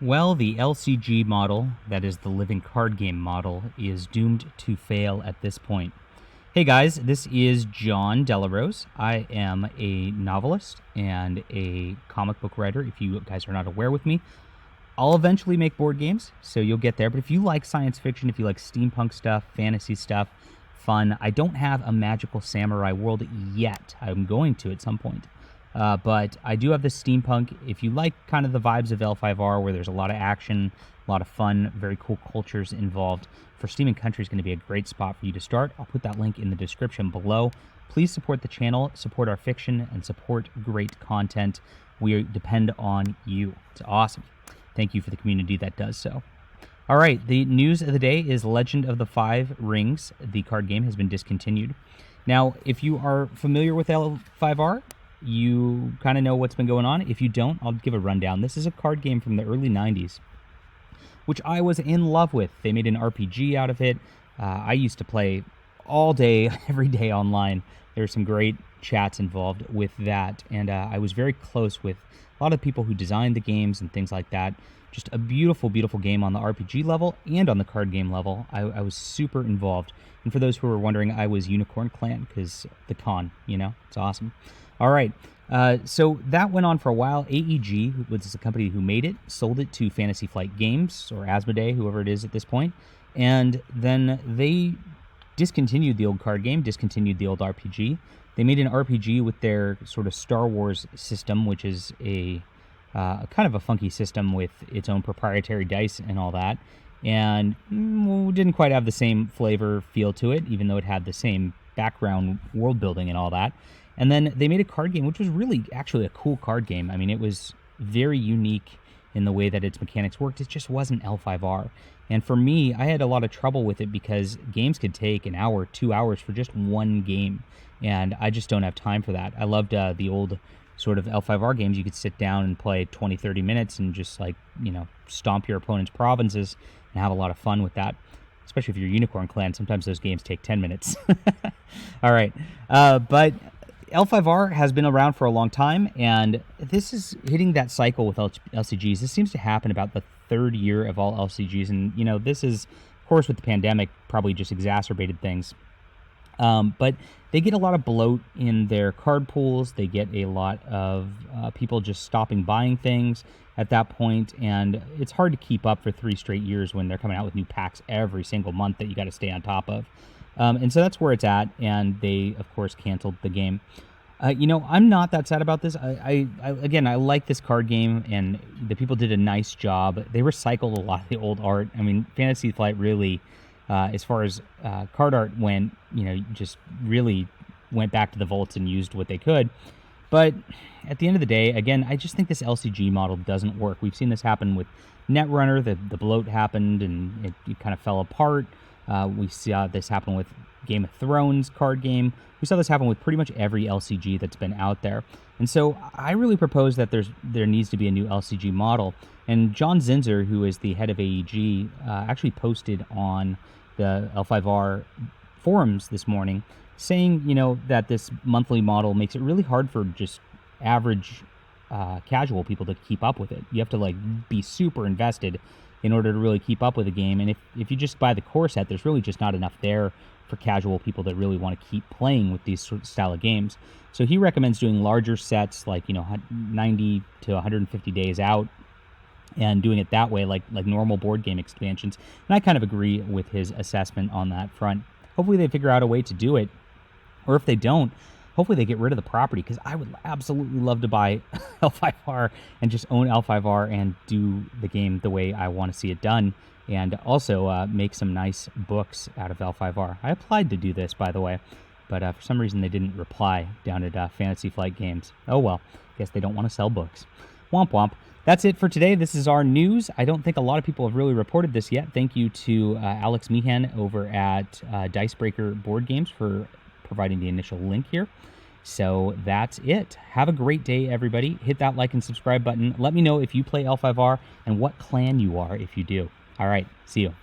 Well, the LCG model, that is the living card game model, is doomed to fail at this point. Hey guys, this is John Delarose. I am a novelist and a comic book writer. If you guys are not aware with me, I'll eventually make board games, so you'll get there. But if you like science fiction, if you like steampunk stuff, fantasy stuff, fun, I don't have a magical samurai world yet. I'm going to at some point. But I do have this steampunk. If you like kind of the vibes of L5R, where there's a lot of action, a lot of fun, very cool cultures involved, for Steam and Country is going to be a great spot for you to start. I'll put that link in the description below. Please support the channel, support our fiction, and support great content. We depend on you. It's awesome. Thank you for the community that does so. All right, the news of the day is Legend of the Five Rings. The card game has been discontinued. Now, if you are familiar with L5R, you kind of know what's been going on. If you don't, I'll give a rundown. This is a card game from the early 90s, which I was in love with. They made an RPG out of it. I used to play all day, every day online. There were some great chats involved with that, and I was very close with a lot of people who designed the games and things like that. Just a beautiful, beautiful game on the RPG level and on the card game level. I was super involved. And for those who are wondering, I was Unicorn Clan, because the con, it's awesome. All right, so that went on for a while. AEG, which is the company who made it, sold it to Fantasy Flight Games, or Asmodee, whoever it is at this point. And then they discontinued the old card game, discontinued the old RPG. They made an RPG with their sort of Star Wars system, which is a kind of a funky system with its own proprietary dice and all that. And didn't quite have the same flavor feel to it, even though it had the same background world building and all that. And then they made a card game, which was really actually a cool card game. I mean, it was very unique in the way that its mechanics worked. It just wasn't L5R. And for me, I had a lot of trouble with it because games could take an hour, 2 hours for just one game. And I just don't have time for that. I loved the old sort of L5R games. You could sit down and play 20, 30 minutes and just stomp your opponent's provinces and have a lot of fun with that. Especially if you're Unicorn Clan, sometimes those games take 10 minutes. All right. But L5R has been around for a long time, and this is hitting that cycle with LCGs. This seems to happen about the third year of all LCGs, and, this is, of course, with the pandemic, probably just exacerbated things. But they get a lot of bloat in their card pools. They get a lot of people just stopping buying things at that point, and it's hard to keep up for 3 straight years when they're coming out with new packs every single month that you got to stay on top of. And so that's where it's at, and they, of course, canceled the game. I'm not that sad about this. I like this card game, and the people did a nice job. They recycled a lot of the old art. I mean, Fantasy Flight really, as far as card art went, just really went back to the vaults and used what they could. But at the end of the day, again, I just think this LCG model doesn't work. We've seen this happen with Netrunner. The bloat happened, and it kind of fell apart. We saw this happen with Game of Thrones card game. We saw this happen with pretty much every LCG that's been out there. And so I really propose that there needs to be a new LCG model. And John Zinzer, who is the head of AEG, actually posted on the L5R forums this morning saying, that this monthly model makes it really hard for just average casual people to keep up with it. You have to be super invested in order to really keep up with the game. And if you just buy the core set, there's really just not enough there for casual people that really want to keep playing with these sort of style of games. So he recommends doing larger sets, 90 to 150 days out, and doing it that way, like normal board game expansions. And I kind of agree with his assessment on that front. Hopefully they figure out a way to do it, or if they don't, hopefully they get rid of the property, because I would absolutely love to buy L5R and just own L5R and do the game the way I want to see it done, and also make some nice books out of L5R. I applied to do this, by the way, but for some reason they didn't reply down at Fantasy Flight Games. Oh well, guess they don't want to sell books. Womp womp. That's it for today. This is our news. I don't think a lot of people have really reported this yet. Thank you to Alex Meehan over at Dicebreaker Board Games for providing the initial link here. So that's it. Have a great day, everybody. Hit that like and subscribe button. Let me know if you play L5R and what clan you are if you do. All right. See you.